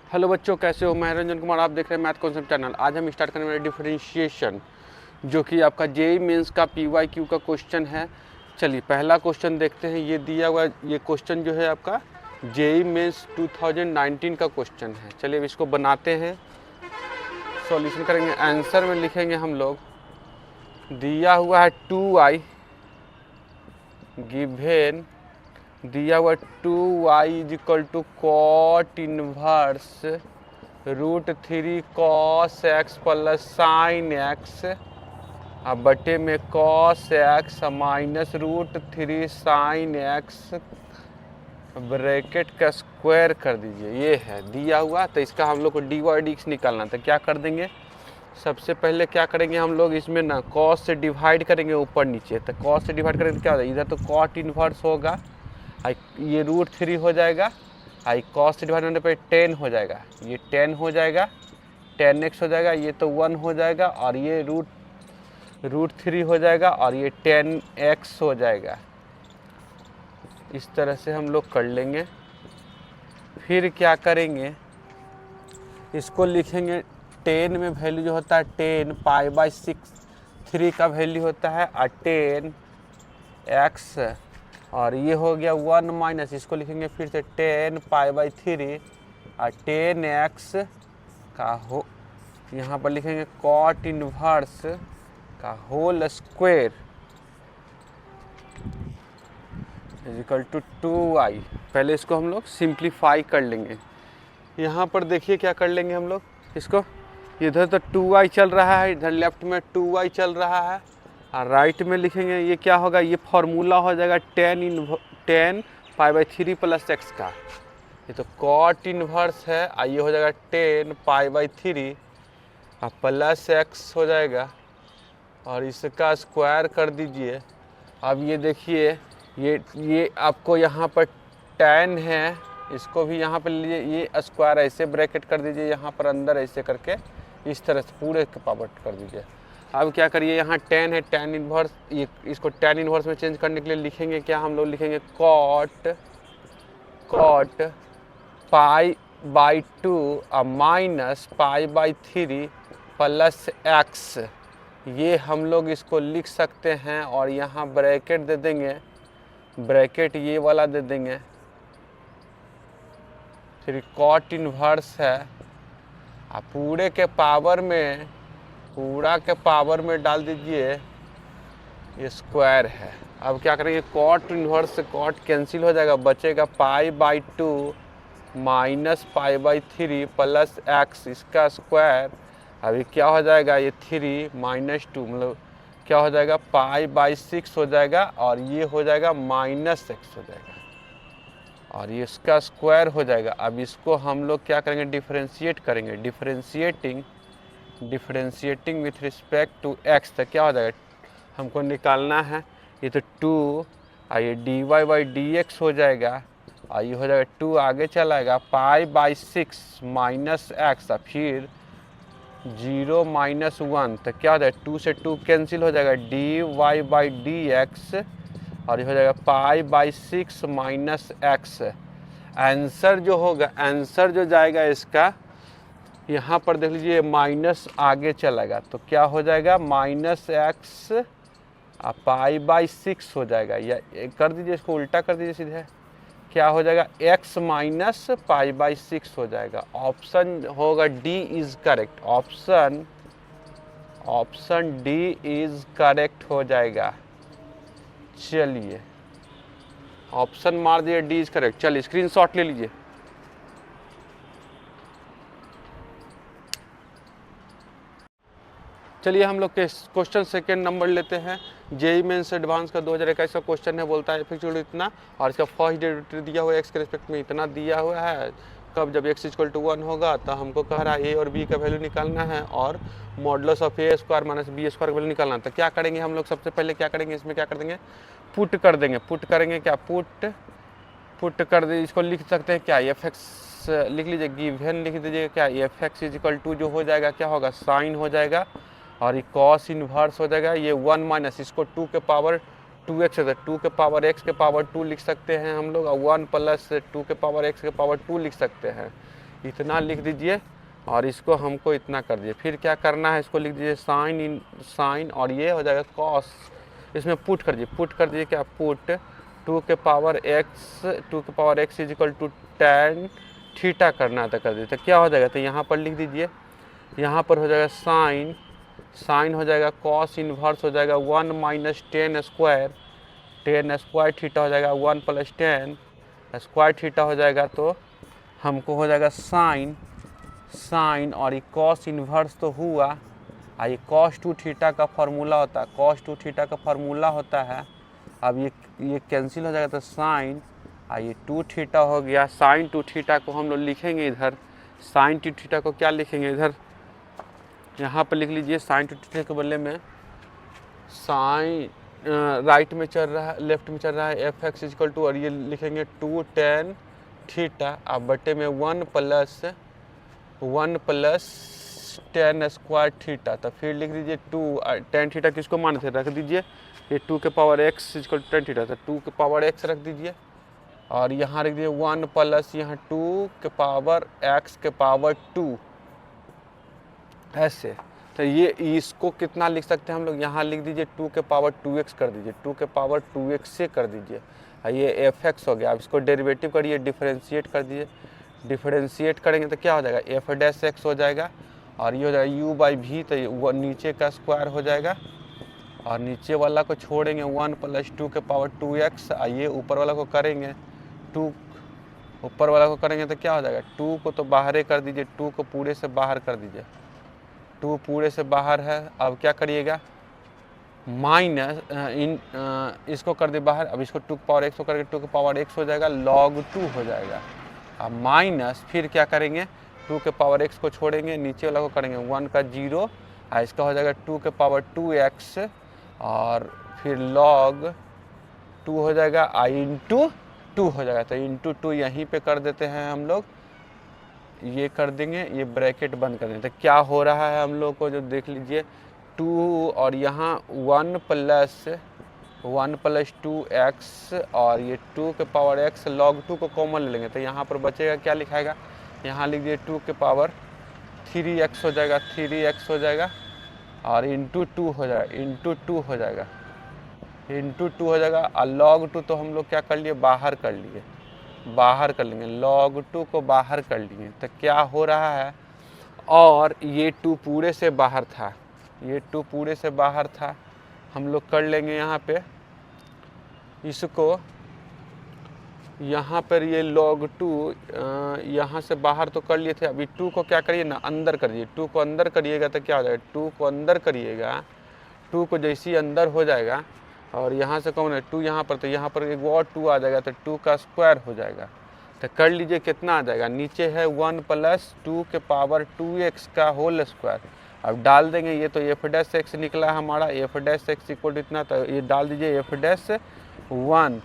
Hello बच्चों, कैसे हो? मैं रंजन कुमार, आप देख रहे हैं मैथ कॉन्सेप्ट चैनल। आज हम स्टार्ट करने वाले डिफरेंशिएशन, जो कि आपका जेई मेंस का पीवाईक्यू का क्वेश्चन है। चलिए पहला क्वेश्चन देखते हैं। ये दिया हुआ ये क्वेश्चन जो है आपका जेई मेंस 2019 का क्वेश्चन है। चलिए अब इसको बनाते हैं, सॉल्यूशन करेंगे। आंसर में लिखेंगे हम लोग, दिया हुआ है 2y गिवेन, दिया हुआ 2y is equal to cot inverse √3 cos x plus sine x अब बटे में cos x minus √3 sine x bracket का स्क्वायर कर दीजिए। ये है दिया हुआ, तो इसका हम लोग को dy dx निकालना। तो क्या कर देंगे, सबसे पहले क्या करेंगे हम लोग, इसमें ना cos से डिवाइड करेंगे ऊपर नीचे। तो cos से डिवाइड करेंगे तो क्या होगा, इधर तो cot इनवर्स होगा, ये √3 हो जाएगा, cos से डिवाइड होने पर 10 हो जाएगा, ये 10 हो जाएगा, 10x हो जाएगा, ये तो 1 हो जाएगा, और ये √3 हो जाएगा, और ये 10x हो जाएगा। इस तरह से हम लोग कर लेंगे। फिर क्या करेंगे, इसको लिखेंगे 10 में वैल्यू जो होता है 10 π/6 3 का वैल्यू होता है, और 10x, और ये हो गया 1 माइनस, इसको लिखेंगे फिर से 10 π/3 और 10x का हो, यहाँ पर लिखेंगे कॉट इनवर्स का whole square is equal to 2y। पहले इसको हम लोग सिंप्लीफाई कर लेंगे। यहाँ पर देखिए क्या कर लेंगे हम लोग, इसको इधर तो 2y चल रहा है, इधर लेफ्ट में 2y चल रहा है, और राइट में लिखेंगे ये क्या होगा, ये फार्मूला हो जाएगा 10 π/3 प्लस x का। ये तो कॉट इनवर्स है, ये हो जाएगा 10 π/3 और प्लस x हो जाएगा, और इसका स्क्वायर कर दीजिए। अब ये देखिए, ये आपको यहाँ पर tan है, इसको भी यहाँ पर लीजिए, ये स्क्वायर ऐसे ब्रैकेट कर दीजिए, यहाँ पर अंदर ऐसे करके इस तरह से पूरे के पावर कर दीजिए। अब क्या करिए, यहाँ tan है, tan इनवर्स, ये इसको tan इनवर्स में चेंज करने के लिए लिखेंगे क्या, हम लोग लिखेंगे cot π/2 और माइनस π/3 प्लस x। ये हम लोग इसको लिख सकते हैं, और यहाँ ब्रैकेट दे देंगे, ब्रैकेट ये वाला दे देंगे, फिर कॉट इनवर्स है, और पूरे के पावर में डाल दीजिए, ये स्क्वायर है। अब क्या करेंगे, कॉट इनवर्स से कॉट कैंसिल हो जाएगा, बचेगा π/2 माइनस π/3 प्लस x, इसका स्क्वायर। अभी क्या हो जाएगा, ये 3 माइनस 2 मतलब क्या हो जाएगा, π/6 हो जाएगा, और ये हो जाएगा माइनस x हो जाएगा, और ये इसका स्क्वायर हो जाएगा। अब इसको हम लोग क्या करेंगे, डिफरेंशिएट करेंगे, differentiating with respect to x। तो क्या हो जाएगा, हमको निकालना है, ये तो 2 और ये dy/dx हो जाएगा, और ये हो जाएगा 2 आगे चलाएगा π/6 माइनस x, और फिर 0 माइनस 1। तो क्या हो जाएगा, 2 से 2 कैंसिल हो जाएगा, dy/dx, और ये हो जाएगा π/6 माइनस x। आंसर जो होगा, आंसर जो जाएगा इसका, यहाँ पर देख लीजिए माइनस आगे चलेगा, तो क्या हो जाएगा, माइनस x π/6 हो जाएगा, या कर दीजिए, इसको उल्टा कर दीजिए सीधे, क्या हो जाएगा, x माइनस π/6 हो जाएगा। ऑप्शन होगा D is correct, option D is correct हो जाएगा। चलिए ऑप्शन मार दिए, डी इज करेक्ट। चलिए स्क्रीनशॉट ले लीजिए। चलिए हम लोग के क्वेश्चन सेकेंड नंबर लेते हैं। जेई मेंस एडवांस का 2021 का क्वेश्चन है, बोलता है एफ इतना, और इसका फर्स्ट डेरिवेटिव दिया हुआ है एक्स के रिस्पेक्ट में इतना दिया हुआ है, कब जब x इक्वल टू 1 होगा, तो हमको कह रहा है ए और बी का वैल्यू निकालना है, और modulus of a square minus b square का वैल्यू निकालना है। तो क्या करेंगे हम लोग, सबसे पहले क्या करेंगे, इसमें क्या कर देंगे, पुट कर देंगे। पुट करेंगे क्या, पुट कर दे, इसको लिख सकते हैं क्या, एफ एक्स लिख लीजिए, गिवन लिख दीजिए क्या, f x is equal to जो हो जाएगा क्या होगा, साइन हो जाएगा, और ये कॉस इनवर्स हो जाएगा, ये 1 माइनस, इसको 2 के पावर 2x है, 2 के पावर x के पावर 2 लिख सकते हैं हम लोग, और 1 प्लस 2 के पावर x के पावर 2 लिख सकते हैं। इतना लिख दीजिए और इसको हमको इतना कर दीजिए। फिर क्या करना है, इसको लिख दीजिए साइन और ये हो जाएगा कॉस। इसमें पुट कर दीजिए, पुट कर दीजिए क्या, पुट 2 के power x is equal to tan theta करना है तो कर दीजिए। तो क्या हो जाएगा, तो यहाँ पर लिख दीजिए, यहाँ पर हो जाएगा साइन हो जाएगा कॉस इन्वर्स हो जाएगा 1 माइनस टेन स्क्वायर थीटा हो जाएगा 1 प्लस 10 स्क्वायर थीटा हो जाएगा। तो हमको हो जाएगा साइन और ये कॉस इन्वर्स तो हुआ, ये cos 2 थीटा का फार्मूला होता है, cos 2 थीटा का फार्मूला होता है। अब ये कैंसिल हो जाएगा तो साइन ये 2 थीटा हो गया। साइन 2 थीटा को हम लोग लिखेंगे इधर, साइन 2 थीटा को क्या लिखेंगे इधर, यहाँ पर लिख लीजिए साइन 2 थीटा के बदले में साइन राइट में चल रहा है, लेफ्ट में चल रहा है एफ एक्स इक्वल टू, और ये लिखेंगे 2 tan थीटा अब बटे में 1 प्लस tan स्क्वायर थीटा। तो फिर लिख दीजिए 2 tan थीटा किसको माने थे, रख दीजिए ये 2 के power x equal to tan theta, तो 2 के पावर x रख दीजिए और यहाँ रख दीजिए 1 प्लस यहाँ 2 के पावर x के पावर 2 ऐसे। तो ये इसको कितना लिख सकते हैं हम लोग, यहाँ लिख दीजिए 2 के पावर 2x कर दीजिए, 2 के पावर 2x से कर दीजिए। ये एफ एक्स हो गया। अब इसको डेरिवेटिव करिए, डिफरेंशिएट कर दीजिए, डिफरेंशिएट करेंगे तो क्या हो जाएगा, एफ डैश एक्स हो जाएगा और ये हो जाएगा यू बाई भी, तो वो नीचे का स्क्वायर हो जाएगा और नीचे वाला को छोड़ेंगे 1 प्लस 2 के पावर 2x, ये ऊपर वाला को करेंगे 2, ऊपर वाला को करेंगे तो क्या हो जाएगा, 2 को तो बाहर कर दीजिए, 2 को पूरे से बाहर कर दीजिए, 2 पूरे से बाहर है। अब क्या करिएगा, माइनस इसको कर दे बाहर, अब इसको 2 के पावर x को करके 2 के पावर x हो जाएगा, log 2 हो जाएगा। अब माइनस फिर क्या करेंगे, 2 के पावर x को छोड़ेंगे, नीचे वाला को करेंगे 1 का 0, इसका हो जाएगा 2 के पावर 2x और फिर log 2 हो जाएगा, इंटू 2 हो जाएगा। तो इंटू 2 यहीं पे कर देते हैं हम लोग, ये कर देंगे, ये ब्रैकेट बंद कर देंगे। तो क्या हो रहा है हम लोग को जो देख लीजिए, 2 और यहाँ 1 प्लस 2x और ये 2 के पावर x log 2 को कॉमन ले लेंगे तो यहाँ पर बचेगा, क्या लिखाएगा, यहाँ लिख दिए 2 के पावर 3x हो जाएगा, 3x हो जाएगा और इंटू 2 हो जाएगा, इंटू 2 हो जाएगा, इंटू 2 हो जाएगा। और log 2 तो हम लोग क्या कर लिए, बाहर कर लिए, बाहर कर लेंगे, log 2 को बाहर कर लिए। तो क्या हो रहा है, और ये 2 पूरे से बाहर था, ये 2 पूरे से बाहर था, हम लोग कर लेंगे यहाँ पे इसको, यहाँ पर ये log 2 यहाँ से बाहर तो कर लिए थे, अभी 2 को क्या करिए ना, अंदर करिए, 2 को अंदर करिएगा तो क्या हो जाएगा, 2 को अंदर करिएगा, 2 को जैसे ही अंदर हो जाएगा और यहाँ से कौन है 2 यहाँ पर, तो यहाँ पर एक और 2 आ जाएगा तो 2 का स्क्वायर हो जाएगा। तो कर लीजिए कितना आ जाएगा, नीचे है 1 प्लस 2 के पावर 2x का होल स्क्वायर। अब डाल देंगे, ये तो एफ डैश एक्स निकला हमारा, f dash x equal to इतना, तो ये डाल दीजिए एफ डैश 1,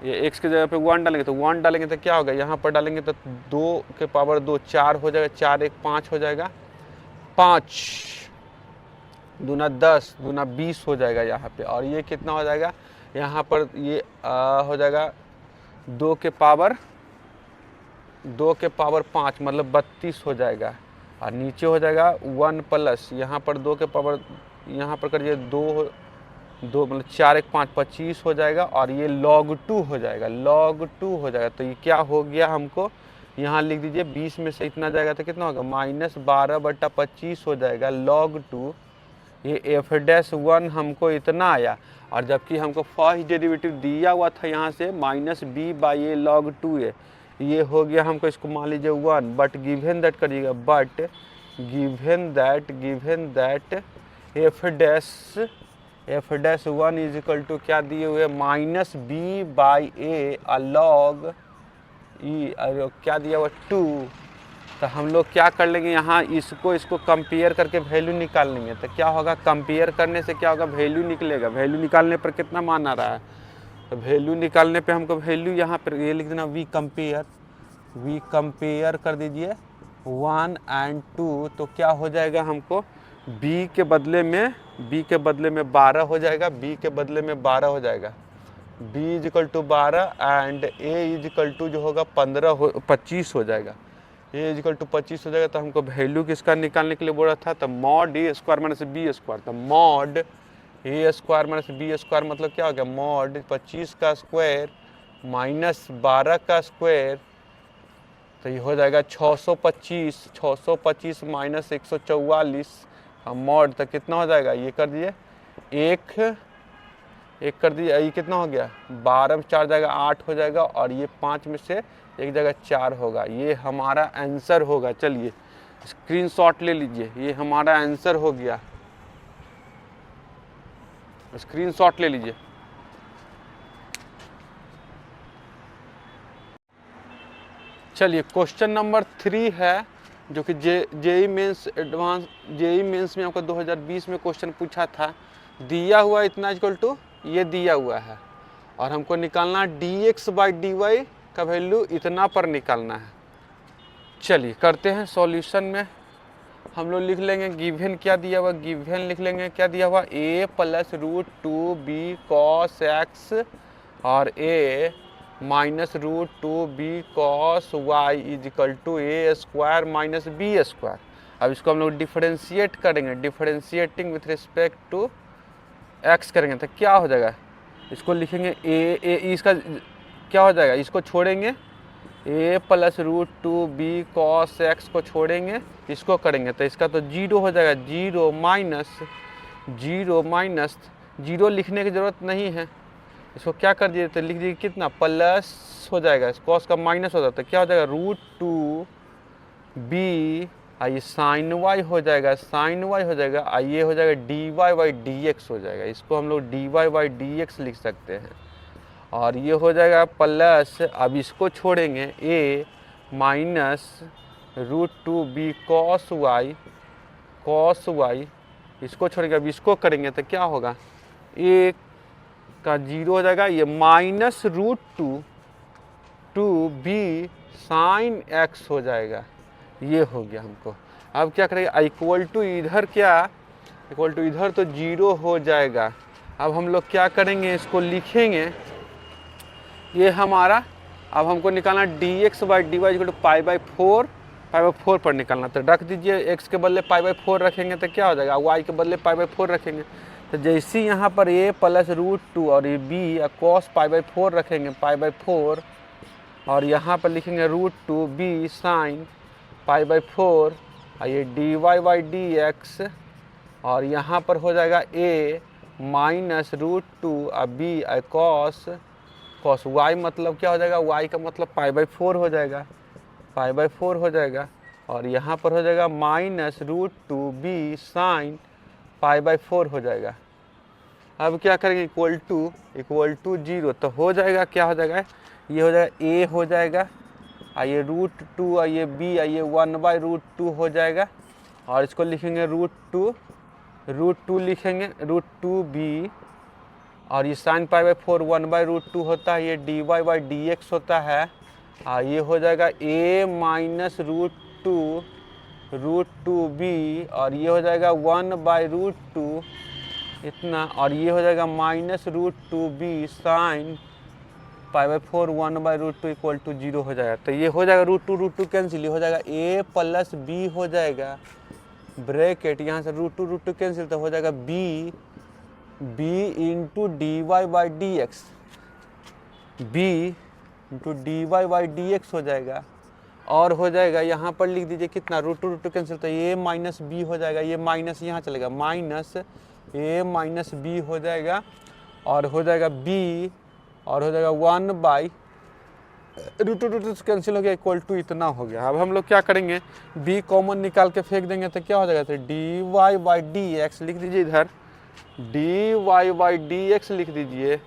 ये x की जगह पे 1 डालेंगे तो 1 डालेंगे तो क्या होगा, यहाँ पर डालेंगे तो 2 के पावर 2 4 हो जाएगा, 4 1 5 हो जाएगा, 5 दूना 10 दूना 20 हो जाएगा यहाँ पे। और ये कितना हो जाएगा, यहाँ पर ये हो जाएगा 2 के पावर 5 मतलब 32 हो जाएगा और नीचे हो जाएगा 1 प्लस यहाँ पर 2 के पावर, यहाँ पर करिए 2 मतलब 4 1 5 25 हो जाएगा और ये log 2 हो जाएगा, log 2 हो जाएगा। तो ये क्या हो गया, हमको यहाँ लिख दीजिए 20 में से इतना जाएगा तो कितना होगा, -12/25 हो जाएगा log 2। ये एफ डैश 1 हमको इतना आया और जबकि हमको फर्स्ट डेरिवेटिव दिया हुआ था यहाँ से -b/a log 2a, ये हो गया हमको, इसको मान लीजिए 1, बट गिवन दैट करिएगा, but given that f dash 1 is equal to क्या दिए हुए, -b/a log e, क्या दिया हुआ 2। तो हम लोग क्या कर लेंगे, यहाँ इसको कंपेयर करके वैल्यू निकाल लेंगे। तो क्या होगा, कंपेयर करने से क्या होगा, वैल्यू निकलेगा। वैल्यू निकालने पर कितना मान आ रहा है, तो वैल्यू निकालने पे हमको वैल्यू यहाँ पर ये लिख देना, वी कंपेयर कर दीजिए 1 और 2, तो क्या हो जाएगा हमको, b के बदले में 12 हो जाएगा, b के बदले में 12 हो जाएगा, b is equal to 12 and a is equal to जो होगा 25 हो जाएगा। ए इजिकल टू 25 हो जाएगा। तो हमको वैल्यू किसका निकालने के लिए बोला था, तो मॉड ए स्क्वायर माइनस बी स्क्वायर। तो मॉड ए स्क्वायर माइनस बी स्क्वायर मतलब क्या हो गया, मॉड 25 का स्क्वायर माइनस 12 का स्क्वायर, तो ये हो जाएगा 625 माइनस 144 मॉड, तो कितना हो जाएगा, ये कर दिए एक कर दिए, ये कितना हो गया 12 में 4 जाएगा 8 हो जाएगा, और ये 5 में से एक जगह 4 होगा। ये हमारा आंसर होगा। चलिए स्क्रीनशॉट ले लीजिए, ये हमारा आंसर हो गया, स्क्रीनशॉट ले लीजिए। चलिए क्वेश्चन नंबर 3 है, जो कि JEE mains advance JEE mains में आपको 2020 में क्वेश्चन पूछा था। दिया हुआ इतना इक्वल टू ये दिया हुआ है, और हमको निकालना dx बाई dy का वैल्यू इतना पर निकालना है। चलिए करते हैं सॉल्यूशन में। हम लोग लिख लेंगे गिवन क्या दिया हुआ, गिवन लिख लेंगे क्या दिया हुआ, a plus root 2b cos x और a minus root 2b cos y is equal to a square minus b square. अब इसको हम लोग डिफरेंशिएट करेंगे, differentiating with respect to x करेंगे तो क्या हो जाएगा, इसको लिखेंगे ए इसका क्या हो जाएगा, इसको छोड़ेंगे a plus root 2b cos x को छोड़ेंगे, इसको करेंगे तो इसका तो 0 हो जाएगा, 0 माइनस 0 लिखने की ज़रूरत नहीं है, इसको क्या कर दिए तो लिख दिए कितना प्लस हो जाएगा, कॉस का माइनस हो जाता है, क्या हो जाएगा रूट 2b, आइए साइन वाई हो जाएगा, साइन वाई हो जाएगा, आइए हो जाएगा d y by d x हो जाएगा, इसको हम लोग d y by d x लिख सकते हैं। और ये हो जाएगा प्लस, अब इसको छोड़ेंगे a minus root 2b cos y, इसको छोड़ेंगे, अब इसको करेंगे तो क्या होगा, a का 0 हो जाएगा, ये minus root 2b sine x हो जाएगा, ये हो गया हमको। अब क्या करेंगे, इक्वल टू इधर क्या, इक्वल टू इधर तो 0 हो जाएगा। अब हम लोग क्या करेंगे, इसको लिखेंगे, ये हमारा अब हमको निकालना dx by d y equal to pi by 4 पर निकालना, तो रख दीजिए x के बदले पाई बाई 4 रखेंगे तो क्या हो जाएगा, y के बदले पाई बाई 4 रखेंगे, तो जैसे यहाँ पर a प्लस रूट 2 और ये b कॉस पाई बाई 4 रखेंगे पाई बाई 4, और यहाँ पर लिखेंगे root 2b sine pi by 4, और ये d y by d x, और यहाँ पर हो जाएगा a माइनस रूट 2 और b कॉस y मतलब क्या हो जाएगा, y का मतलब पाई बाई 4 हो जाएगा, पाई बाई 4 हो जाएगा, और यहाँ पर हो जाएगा minus root 2b sine pi by 4 हो जाएगा। अब क्या करेंगे, इक्वल टू 0, तो हो जाएगा क्या हो जाएगा, ये हो जाएगा a हो जाएगा, आइए रूट 2 आइए b आइए 1 बाई रूट 2 हो जाएगा, और इसको लिखेंगे रूट 2 लिखेंगे रूट 2b, और ये sine pi by 4 1 by root 2 होता है, ये d y by d x होता है, ये हो जाएगा a माइनस रूट 2b, और ये हो जाएगा 1 बाई रूट 2 इतना, और ये हो जाएगा minus root 2b sine pi by 4 1 by root 2 equal to 0 हो जाएगा। तो ये हो जाएगा रूट 2 कैंसिल, हो जाएगा a प्लस b हो जाएगा, ब्रैकेट यहाँ से रूट 2 कैंसिल, तो हो जाएगा b into d y by d x, b into d y by d x हो जाएगा, और हो जाएगा यहाँ पर लिख दीजिए कितना रूट 2 कैंसिल, तो ये माइनस बी हो जाएगा, ये माइनस यहाँ चलेगा, माइनस a माइनस बी हो जाएगा, और हो जाएगा b, और हो जाएगा 1 बाई रूट 2 कैंसिल हो गया, इक्वल टू इतना हो गया। अब हम लोग क्या करेंगे, b कॉमन निकाल के फेंक देंगे तो क्या हो जाएगा, तो d y by d x लिख दीजिए इधर, d y by d x लिख दीजिए,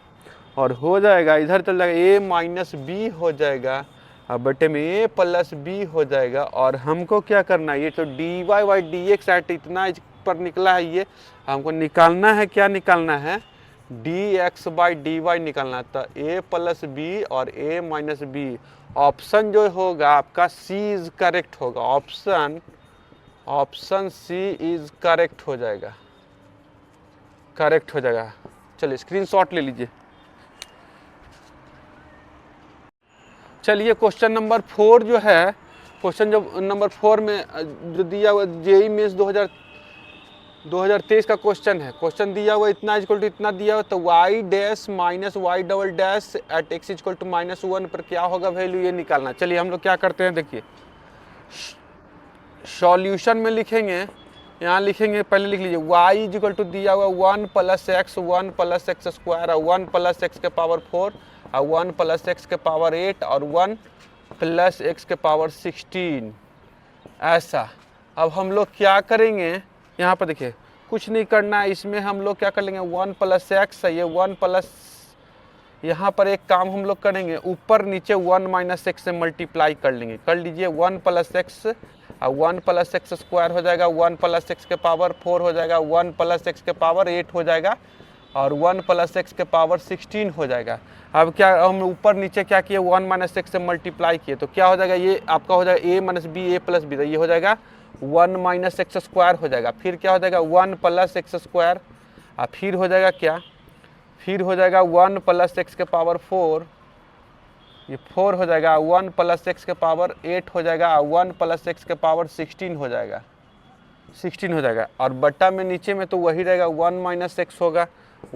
और हो जाएगा इधर चल जाएगा a माइनस बी हो जाएगा, अब बटे में a प्लस बी हो जाएगा, और हमको क्या करना है, ये तो d y by d x at इतना पर निकला है, ये हमको निकालना है, क्या निकालना है, d x by d y निकालना है, तो a प्लस बी और a माइनस बी, ऑप्शन जो होगा आपका सी इज करेक्ट होगा, ऑप्शन सी इज करेक्ट हो जाएगा, करेक्ट हो जाएगा। चलिए स्क्रीनशॉट ले लीजिए। चलिए क्वेश्चन नंबर 4 जो है क्वेश्चन जो नंबर 4 में जो दिया हुआ जेई मेंस 2023 का क्वेश्चन है, क्वेश्चन दिया हुआ इतना इक्वल टू इतना दिया हुआ, तो y dash minus y double dash at x equal to -1 पर क्या होगा वैल्यू, ये निकालना। चलिए हम लोग क्या करते हैं, देखिए सॉल्यूशन में लिखेंगे, यहाँ लिखेंगे, पहले लिख लीजिए y इक्वल टू दिया हुआ 1 + x 1 + x स्क्वायर और 1 + x के पावर 4 और 1 + x के पावर 8 और 1 + x के पावर 16, ऐसा। अब हम लोग क्या करेंगे, यहाँ पर देखिए कुछ नहीं करना है, इसमें हम लोग क्या कर लेंगे 1 + x, ये 1 प्लस, यहाँ पर एक काम हम लोग करेंगे, ऊपर नीचे 1 - x से मल्टीप्लाई कर लेंगे, कर लीजिए 1 + x और 1 + x स्क्वायर हो जाएगा, 1 + x के पावर 4 हो जाएगा, 1 + x के पावर 8 हो जाएगा और 1 + x के पावर 16 हो जाएगा। अब क्या हम ऊपर नीचे क्या किए 1 - x से मल्टीप्लाई किए, तो क्या हो जाएगा, ये आपका हो जाएगा a - b a + b, ये हो जाएगा 1 - x स्क्वायर हो जाएगा। फिर क्या हो जाएगा 1 + x स्क्वायर और फिर हो जाएगा क्या, फिर हो जाएगा 1 + x के पावर 4, ये 4 हो जाएगा, 1 + x के पावर 8 हो जाएगा, 1 + x के पावर 16 हो जाएगा, 16 हो जाएगा। और बट्टा में नीचे में तो वही रहेगा 1 - x होगा,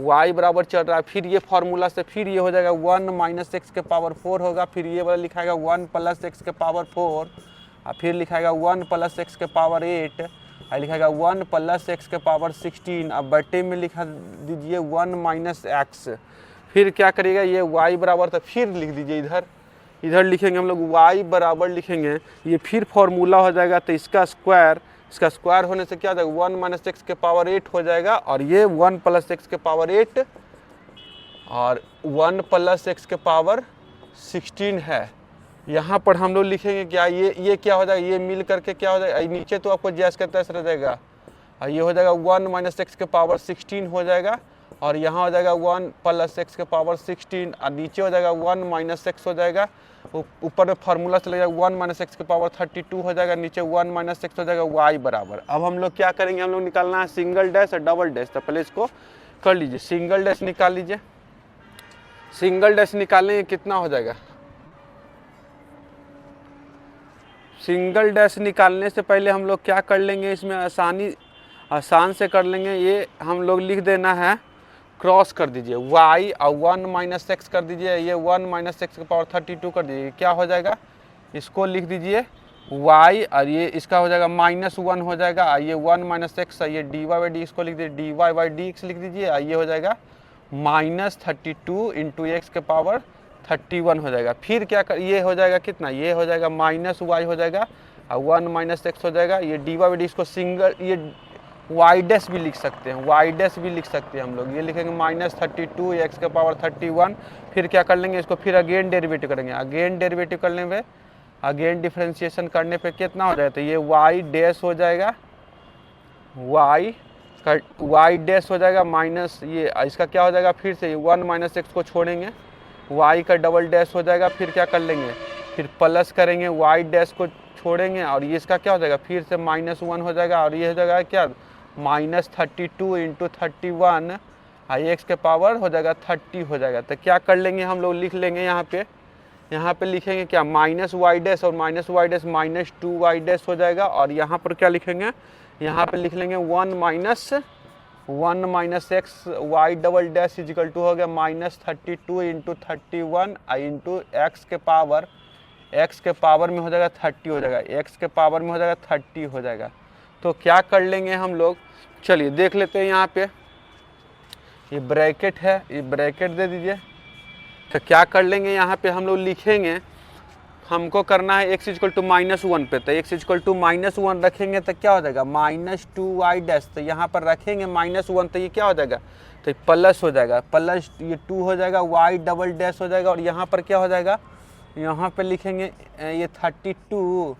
y बराबर चल रहा है, फिर ये फार्मूला से फिर ये हो जाएगा 1 - x के पावर 4 होगा, फिर ये वाला लिखाएगा 1 + x के पावर 4 और फिर लिखाएगा 1 + x के पावर 8 और लिखाएगा 1 + x के पावर 16। अब बट्टे में लिखा दीजिए 1 - x, फिर क्या करिएगा ये y बराबर, तो फिर लिख दीजिए इधर लिखेंगे हम लोग y बराबर लिखेंगे, ये फिर फार्मूला हो जाएगा, तो इसका स्क्वायर होने से क्या हो जाएगा 1 - x के पावर 8 हो जाएगा और ये 1 + x के पावर 8 और 1 + x के पावर 16 है। यहाँ पर हम लोग लिखेंगे क्या, ये क्या हो जाएगा, ये मिल करके क्या हो जाएगा, नीचे तो आपको जैस का तैस रह जाएगा और ये हो जाएगा 1 - x के पावर 16 हो जाएगा और यहाँ हो जाएगा 1 + x के पावर 16 और नीचे हो जाएगा 1 - x हो जाएगा, ऊपर में फार्मूला चलेगा 1 - x के पावर 32 हो जाएगा, नीचे 1 - x हो जाएगा y बराबर। अब हम लोग क्या करेंगे, हम लोग निकालना है सिंगल डैश और डबल डैश, तो पहले इसको कर लीजिए, सिंगल डैश निकाल लीजिए। सिंगल डैश निकालेंगे कितना हो जाएगा, सिंगल डैश निकालने से पहले हम लोग क्या कर लेंगे, इसमें आसान से कर लेंगे, ये हम लोग लिख देना है, क्रॉस कर दीजिए y और 1 - x कर दीजिए, ये 1 - x के पावर 32 कर दीजिए, क्या हो जाएगा, इसको लिख दीजिए y और ये इसका हो जाएगा -1 हो जाएगा, ये 1 - x, ये dy/d इसको लिख दीजिए dy/dx लिख दीजिए, ये हो जाएगा -32 × x के पावर 31 हो जाएगा। फिर क्या कर, ये हो जाएगा कितना, ये हो जाएगा -y हो जाएगा और 1 - x हो जाएगा, ये dy/d इसको सिंगल, ये y डैश भी लिख सकते हैं, y डैश भी लिख सकते हैं हम लोग, ये लिखेंगे -32 x के पावर 31। फिर क्या कर लेंगे, इसको फिर अगेन डेरिवेटिव करेंगे, अगेन डेरिवेटिव करने पे, अगेन डिफरेंशिएशन करने पे कितना हो जाएगा, तो ये y डैश हो जाएगा, y डैश हो जाएगा माइनस, ये इसका क्या हो जाएगा, फिर से 1 - x को छोड़ेंगे, y का डबल डैश हो जाएगा, फिर क्या कर लेंगे, फिर प्लस करेंगे, y डैश को छोड़ेंगे और ये इसका क्या हो जाएगा, फिर से -1 हो जाएगा और ये हो जाएगा क्या -32 × 31 और x के पावर हो जाएगा 30 हो जाएगा। तो क्या कर लेंगे हम लोग, लिख लेंगे यहाँ पे लिखेंगे क्या, -y डैश और -y डैश -2y डैश हो जाएगा और यहाँ पर क्या लिखेंगे, यहाँ पे लिख लेंगे 1 - x y double dash equal to हो गया -32 × 31 × x के पावर में हो जाएगा 30 हो जाएगा, x के पावर में हो जाएगा 30 हो जाएगा। तो क्या कर लेंगे हम लोग, चलिए देख लेते हैं, यहाँ पे ये ब्रैकेट है, ये ब्रैकेट दे दीजिए। तो क्या कर लेंगे, यहाँ पे हम लोग लिखेंगे, हमको करना है x = -1 पे, तो x = -1 रखेंगे तो क्या हो जाएगा -2y डैश, तो यहाँ पर रखेंगे -1 तो ये क्या हो जाएगा, तो प्लस हो जाएगा, प्लस ये 2 हो जाएगा, y डबल डैश हो जाएगा और यहाँ पर क्या हो जाएगा, यहाँ पे लिखेंगे ये 32,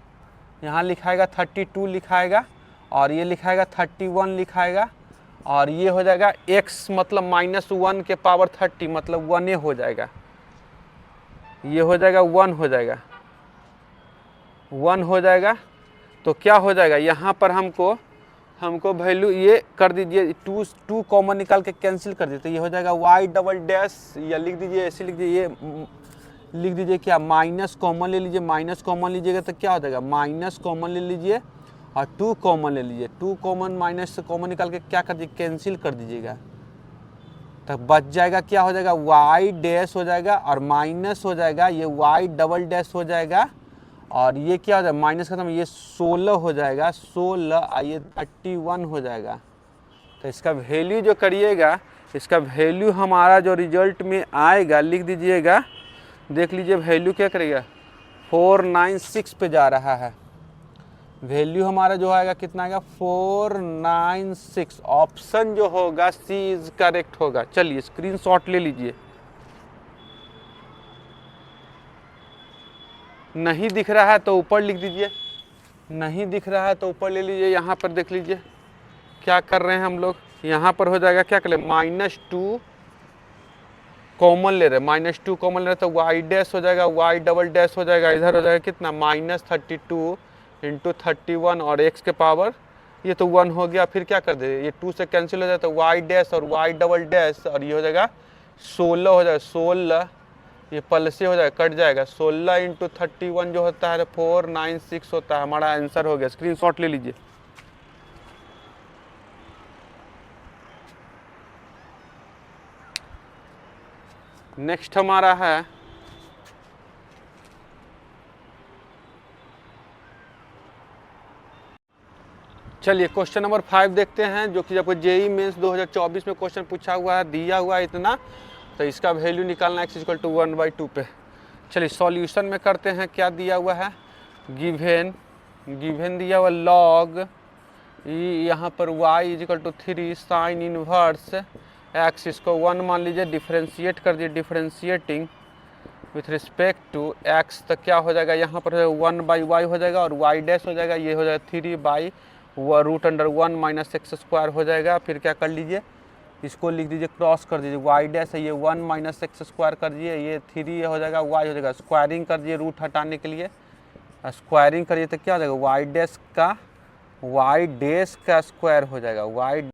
यहाँ लिखाएगा 32 लिखाएगा और ये लिखाएगा 31 लिखाएगा और ये हो जाएगा x मतलब -1 के पावर 30 मतलब 1 हो जाएगा, ये हो जाएगा 1 हो जाएगा, 1 हो जाएगा। तो क्या हो जाएगा, यहाँ पर हमको वैल्यू ये कर दीजिए, 2 कॉमन निकाल के कैंसिल कर दीजिए, तो ये हो जाएगा y डबल डैश, या लिख दीजिए ऐसे लिख दीजिए, लिख दीजिए क्या, माइनस कॉमन ले लीजिए, माइनस कॉमन लीजिएगा तो क्या हो जाएगा, माइनस कॉमन ले लीजिए और 2 कॉमन ले लीजिए, 2 कॉमन माइनस से कॉमन निकाल के क्या कर दीजिए, कैंसिल कर दीजिएगा, तो बच जाएगा क्या हो जाएगा, वाई डैश हो जाएगा और माइनस हो जाएगा ये वाई डबल डैश हो जाएगा और ये क्या हो जाएगा, माइनस खत्म, ये 16 हो जाएगा, 16 ये 31 हो जाएगा। तो इसका वैल्यू जो करिएगा, इसका वैल्यू हमारा जो रिजल्ट में आएगा लिख दीजिएगा, देख लीजिए वैल्यू क्या करेगा, 496 पे जा रहा है। वैल्यू हमारा जो आएगा कितना आएगा, 496। ऑप्शन जो होगा सी इज करेक्ट होगा। चलिए स्क्रीनशॉट ले लीजिए। नहीं दिख रहा है तो ऊपर लिख दीजिए, नहीं दिख रहा है तो ऊपर ले लीजिए। यहाँ पर देख लीजिए क्या कर रहे हैं हम लोग, यहाँ पर हो जाएगा क्या करें, -2 कॉमन ले रहे, -2 कॉमन ले रहे तो वाई डैश हो जाएगा, वाई डबल डैश हो जाएगा, इधर हो जाएगा कितना, -32 × 31 और x के पावर ये तो 1 हो गया। फिर क्या कर दे, ये 2 से कैंसिल हो जाए तो वाई डैश और वाई डबल डैश और ये हो जाएगा 16 हो जाएगा, 16 ये प्लस से हो जाएगा, कट जाएगा, 16 × 31 जो होता है 496 होता है। हमारा आंसर हो गया। स्क्रीनशॉट ले लीजिए। नेक्स्ट हमारा है चलिए क्वेश्चन नंबर 5 देखते हैं, जो कि आपको जेई मेंस 2024 में क्वेश्चन पूछा हुआ है, दिया हुआ है इतना, तो इसका वैल्यू निकालना x = 1/2 पे। चलिए सॉल्यूशन में करते हैं। क्या दिया हुआ है, गिवन दिया हुआ लॉग यहाँ पर y = 3 साइन इनवर्स x, इसको 1 मान लीजिए, डिफ्रेंशिएट कर दिए, differentiating with respect to x, तो क्या हो जाएगा, यहाँ पर 1/y हो जाएगा और y डैश हो जाएगा, ये हो जाएगा 3/√1 - x² हो जाएगा। फिर क्या कर लीजिए, इसको लिख दीजिए, क्रॉस कर दीजिए, y डैश है ये 1 - x² कर दीजिए, ये 3 हो जाएगा, y हो जाएगा, स्क्वायरिंग कर दीजिए रूट हटाने के लिए, स्क्वायरिंग करिए तो क्या हो जाएगा, y डैश का स्क्वायर हो जाएगा, y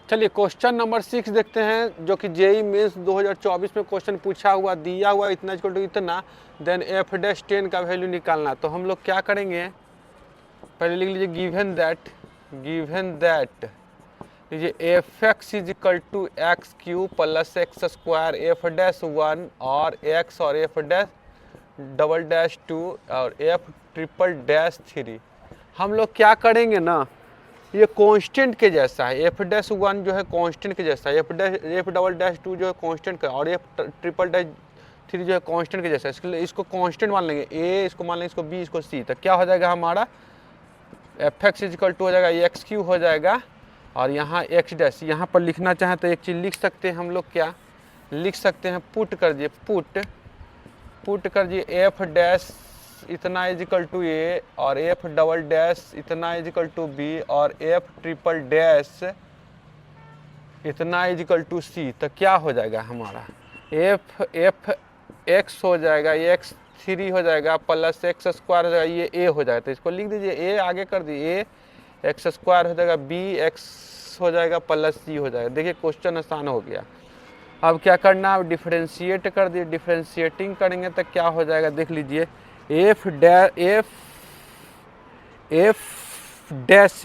चलिए क्वेश्चन नंबर 6 देखते हैं, जो कि जेई मेंस 2024 में क्वेश्चन पूछा हुआ, दिया हुआ इतना इतना, देन f'10 का वैल्यू निकालना। तो हम लोग क्या करेंगे, पहले लिख लीजिए गिवन दैट लीजिए fx = x³ + x² f'1 और x और f'2 और f'3। हम लोग क्या करेंगे ना, ये कांस्टेंट के जैसा है, f'1 जो है कांस्टेंट के जैसा है, f'2 जो है कांस्टेंट का, और f'3 थ्री जो है कांस्टेंट के जैसा, इसके लिए इसको कांस्टेंट मान लेंगे, ए इसको मान लेंगे, इसको बी, इसको सी, तो क्या हो जाएगा हमारा एफ एक्स इजिकल टू हो जाएगा एक्स क्यू हो जाएगा, और यहाँ एक्स डैश, यहाँ पर लिखना चाहें तो एक चीज़ लिख सकते हैं हम लोग, क्या लिख सकते हैं, पुट कर दिए, पुट कर दिए एफ डैश इतना इजिकल टू ए, और एफ डबल डैश इतना इजिकल टू बी, और एफ ट्रिपल डैश इतना इजिकल टू सी, तो क्या हो जाएगा हमारा एफ एक्स हो जाएगा, एक्स थ्री हो जाएगा प्लस एक्स स्क्वायर हो जाएगा, ये ए हो जाएगा, तो इसको लिख दीजिए, ए आगे कर दिए, ए एक्स स्क्वायर हो जाएगा, बी एक्स हो जाएगा प्लस सी हो जाएगा। देखिए क्वेश्चन आसान हो गया। अब क्या करना, अब डिफरेंशिएट कर दिए, डिफरेंशिएटिंग करेंगे तो क्या हो जाएगा, देख लीजिए, एफ डैश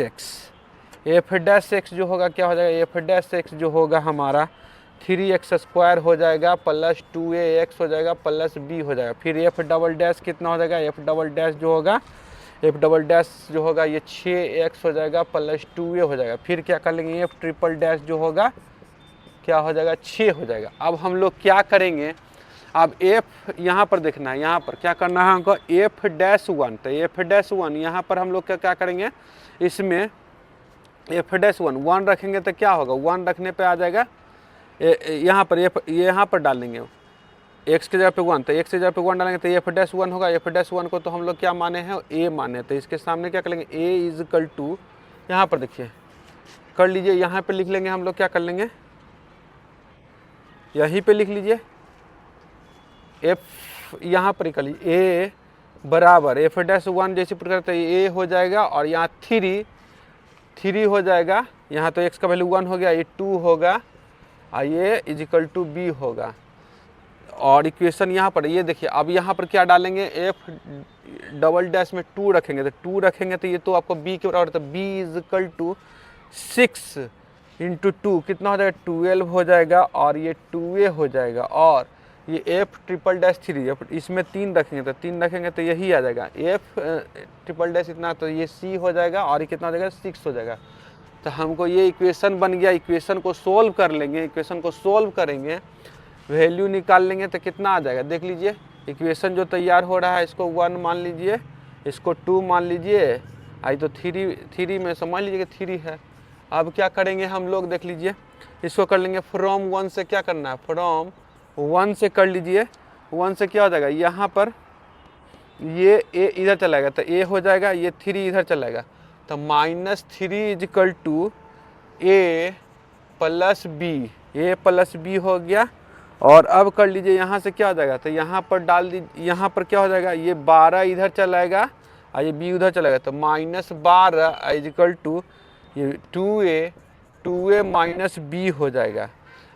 एक्स जो होगा क्या हो जाएगा, एफ डैश एक्स जो होगा हमारा थ्री एक्स स्क्वायर हो जाएगा प्लस टू ए एक्स हो जाएगा प्लस बी हो जाएगा। फिर एफ डबल डैश कितना हो जाएगा, एफ डबल डैश जो होगा ये छः एक्स हो जाएगा प्लस टू ए हो जाएगा। फिर क्या कर लेंगे, एफ ट्रिपल डैश जो होगा क्या हो जाएगा, 6 हो जाएगा। अब हम लोग क्या करेंगे, अब एफ यहाँ पर देखना है, यहाँ पर क्या करना है हमको, एफ डैश वन, तो एफ डैश वन यहाँ पर हम लोग क्या करेंगे, इसमें एफ डैश वन रखेंगे तो क्या होगा, वन रखने पे आ जाएगा यहाँ पर डाल देंगे एक्स के जगह पे वन, तो एक्स के जगह पे वन डालेंगे तो एफ डैश वन होगा। एफ डैश वन को तो हम लोग क्या माने हैं, ए माने, तो इसके सामने क्या करेंगे, ए इज इक्वल टू, यहाँ पर देखिए कर लीजिए, यहाँ पे लिख लेंगे हम लोग, क्या कर लेंगे, यहीं पे लिख लीजिए, एफ यहाँ पर कर लीजिए, ए बराबर एफ डैश वन जैसे प्रकार तो ए हो जाएगा, और यहाँ थ्री हो जाएगा, यहाँ तो एक्स का वैल्यू वन हो गया, ये टू होगा, और ये इजिकल टू बी होगा। और इक्वेशन यहाँ पर ये देखिए, अब यहाँ पर क्या डालेंगे, एफ डबल डैश में टू रखेंगे, तो टू रखेंगे तो ये तो आपको बी के बराबर, तो b equal to 6 into two कितना हो जाएगा, 12 हो जाएगा, और ये 2a हो जाएगा, और ये एफ ट्रिपल डैश थ्री, इसमें 3 रखेंगे तो 3 रखेंगे तो यही आ जाएगा, एफ ट्रिपल डैश इतना, तो ये सी हो जाएगा, और ये कितना हो जाएगा, 6 हो जाएगा। तो हमको ये इक्वेशन बन गया। इक्वेशन को सोल्व कर लेंगे, इक्वेशन को सोल्व करेंगे, वैल्यू निकाल लेंगे तो कितना आ जाएगा, देख लीजिए इक्वेशन जो तैयार हो रहा है, इसको 1 मान लीजिए, इसको 2 मान लीजिए, आई तो थ्री में समझ लीजिए कि 3 है। अब क्या करेंगे हम लोग, देख लीजिए, इसको कर लेंगे फ्रॉम 1 से, क्या करना है, फ्रॉम 1 से कर लीजिए, 1 से क्या हो जाएगा, यहाँ पर ये ए इधर चलाएगा तो ए हो जाएगा, ये 3 इधर चलाएगा, तो -3 equal to a plus b, a plus b हो गया। और अब कर लीजिए यहाँ से क्या हो जाएगा, तो यहाँ पर डाल दीजिए, यहाँ पर क्या हो जाएगा, ये 12 इधर चलाएगा और ये बी उधर चलाएगा, तो -12 इजिकल टू ये 2a माइनस बी हो जाएगा।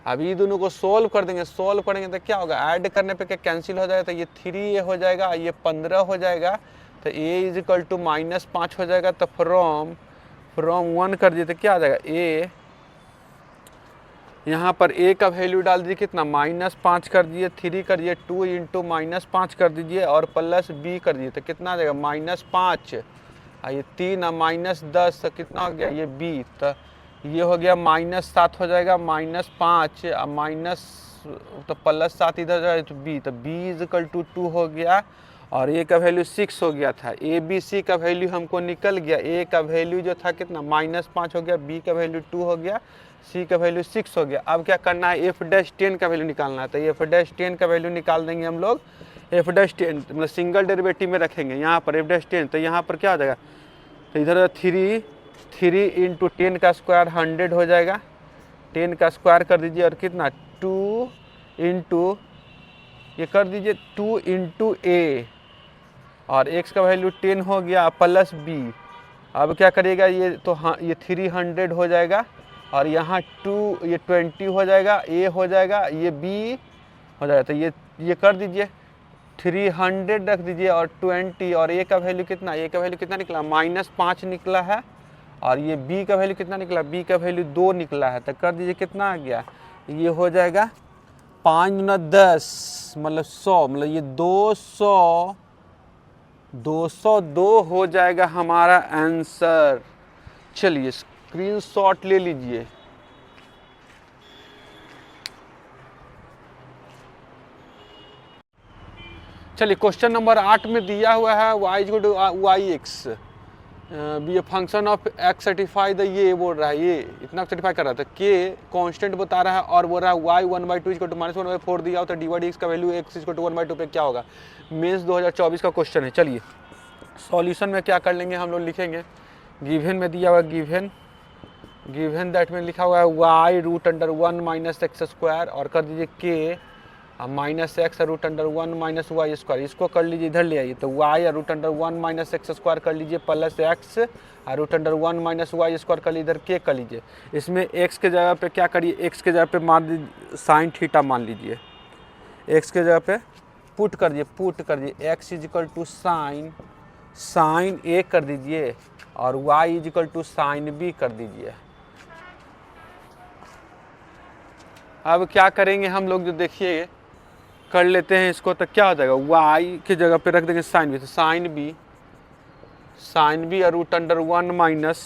अब ये दोनों को सोल्व कर देंगे, सोल्व करेंगे तो क्या होगा, ऐड करने पे क्या कैंसिल हो जाएगा, तो ये 3a हो जाएगा, ये 15 हो जाएगा, तो a इजिकल टू -5 हो जाएगा। तो फ्रॉम 1 कर दिए तो क्या आ जाएगा, a यहाँ पर a का वैल्यू डाल दीजिए, कितना -5 कर दिए, 3 कर दिए, 2 इंटू -5 कर दीजिए और प्लस b कर दिए, तो कितना आ जाएगा -5, ये 3 -10, तो कितना हो गया ये b, तो ये हो गया -7 हो जाएगा, -5 माइनस तो +7 इधर जाए तो b, तो b इजिकल टू 2 हो गया और a का वैल्यू 6 हो गया था। a b c का वैल्यू हमको निकल गया, a का वैल्यू जो था कितना -5 हो गया, b का वैल्यू 2 हो गया, c का वैल्यू 6 हो गया। अब क्या करना है, f' का वैल्यू निकालना है, तो f' का वैल्यू निकाल देंगे हम लोग। f' मतलब सिंगल डेरिवेटिव में रखेंगे यहाँ पर f', तो यहाँ पर क्या हो जाएगा, तो इधर 3 इंटू 10 का स्क्वायर 100 हो जाएगा, 10 का स्क्वायर कर दीजिए और कितना 2 इंटू ये कर दीजिए 2 इंटू a और x का वैल्यू 10 हो गया प्लस b। अब क्या करिएगा, ये तो हाँ ये 300 हो जाएगा और यहाँ 2 ये 20 हो जाएगा, a हो जाएगा, ये b हो जाएगा, तो ये कर दीजिए 300 रख दीजिए और 20 और a का वैल्यू कितना, a का वैल्यू कितना निकला -5 निकला है और ये b का वैल्यू कितना निकला, b का वैल्यू 2 निकला है, तो कर दीजिए कितना आ गया, ये हो जाएगा 5 × 10 मतलब 100, मतलब ये 202 हो जाएगा हमारा आंसर। चलिए स्क्रीनशॉट ले लीजिए। चलिए क्वेश्चन नंबर 8 में दिया हुआ है y is to y x be a function of x certify the, ये बोल रहा है, ये इतना सर्टिफाई कर रहा था, के कांस्टेंट बता रहा है और बोल रहा है वाई 1/2 इज टू माइनस 1/4 दिया हो तो डी वाई डी एक्स का वैल्यू एक्स इज टू 1/2 पे क्या होगा। मेंस 2024 का क्वेश्चन है। चलिए सॉल्यूशन में क्या कर लेंगे हम लोग, लिखेंगे गिवन में दिया हुआ गिवन दैट में लिखा हुआ है y root under 1 minus x square और कर दीजिए के minus x root under 1 minus y square, इसको कर लीजिए इधर ले आइए तो y root under 1 minus x square कर लीजिए plus x root under 1 minus y square कर लीजिए, इधर के कर लीजिए। इसमें एक्स के जगह पे क्या करिए, एक्स के जगह पे मान लीजिए साइन थीटा मान लीजिए, एक्स के जगह पे पुट कर दीजिए x is equal to sine A कर दीजिए और y is equal to sine B कर दीजिए। अब क्या करेंगे हम लोग, जो देखिए कर लेते हैं इसको तो क्या हो जाएगा, y की जगह पे रख देंगे साइन बी, तो साइन बी और root under 1 minus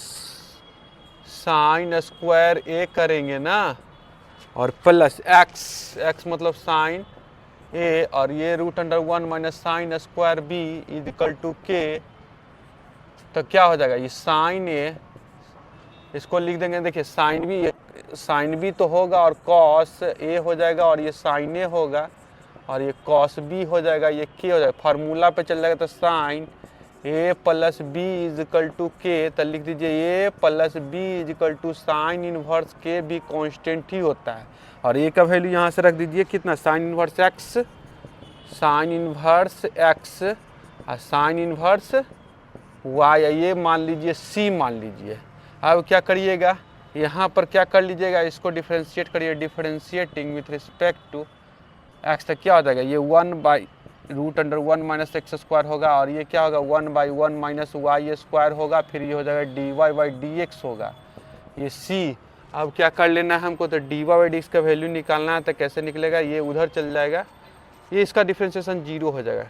sine square A करेंगे ना और प्लस एक्स मतलब साइन ए और ये root under 1 minus sine square B is equal to K, तो क्या हो जाएगा ये साइन ए, इसको लिख देंगे, देखिए साइन बी तो होगा और कॉस ए हो जाएगा और ये साइन ए होगा और ये कॉस बी हो जाएगा, ये के हो जाएगा, फार्मूला पे चल जाएगा तो sine A plus B is equal to K, तो लिख दीजिए A plus B is equal to sine inverse K भी कांस्टेंट ही होता है और ए का वैल्यू यहाँ से रख दीजिए कितना, साइन इनवर्स एक्स और साइन इनवर्स वाई, ये मान लीजिए सी मान लीजिए। अब क्या करिएगा, यहाँ पर क्या कर लीजिएगा, इसको डिफरेंशिएट करिए, differentiating with respect to x तक क्या हो जाएगा, ये 1 by root under 1 minus x square होगा और ये क्या होगा 1/1 माइनस वाई स्क्वायर होगा, फिर ये हो जाएगा d y by d x होगा, ये सी। अब क्या कर लेना है हमको, तो d y by d x का वैल्यू निकालना है, तो कैसे निकलेगा, ये उधर चल जाएगा, ये इसका डिफ्रेंशिएशन 0 हो जाएगा,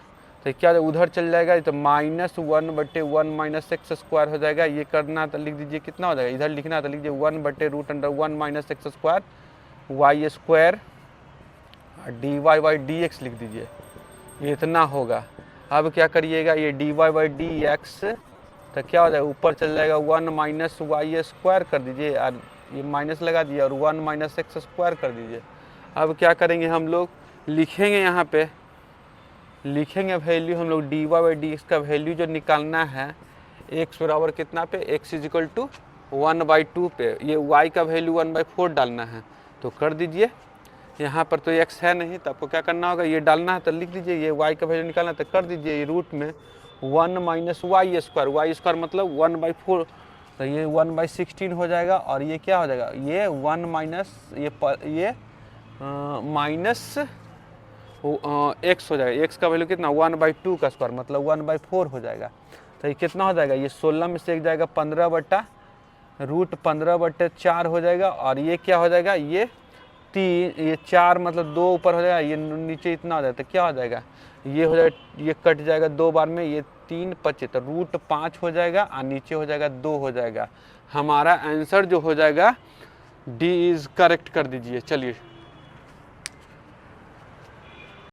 तो क्या उधर चल जाएगा, तो -1/1 माइनस एक्स स्क्वायर हो जाएगा, ये करना तो लिख दीजिए कितना हो जाएगा, इधर लिखना तो लिख दीजिए 1/रूट under 1 minus x square y square d y by d x लिख दीजिए, ये इतना होगा। अब क्या करिएगा, ये d y by d x तो क्या हो जाएगा, ऊपर चल जाएगा 1 माइनस वाई स्क्वायर कर दीजिए और ये माइनस लगा दिया और 1 माइनस एक्स स्क्वायर कर दीजिए। अब क्या करेंगे हम लोग, लिखेंगे यहाँ पे लिखेंगे वैल्यू हम लोग d y by d x का वैल्यू जो निकालना है एक्स बराबर कितना पे, एक्स इज इक्वल टू 1/2 पे, ये वाई का वैल्यू 1/4 डालना है, तो कर दीजिए। यहाँ पर तो x है नहीं तो आपको क्या करना होगा, ये डालना है तो लिख लीजिए, ये y का वैल्यू निकालना तो कर दीजिए, ये रूट में 1 माइनस वाई स्क्वायर मतलब 1/4, तो ये 1/16 हो जाएगा और ये क्या हो जाएगा, ये 1 माइनस ये माइनस x हो जाएगा, x का वैल्यू कितना 1/2 का स्क्वायर मतलब 1/4 हो जाएगा, तो ये कितना हो जाएगा, ये 16 में से एक जाएगा 15/4 हो जाएगा और ये क्या हो जाएगा, ये 3 ये 4 मतलब 2 ऊपर हो जाएगा, ये नीचे इतना हो जाएगा, तो क्या हो जाएगा, ये हो जाएगा, ये कट जाएगा 2 बार में, ये 3 5 तो रूट 5 हो जाएगा और नीचे हो जाएगा 2 हो जाएगा। हमारा आंसर जो हो जाएगा डी इज करेक्ट कर दीजिए। चलिए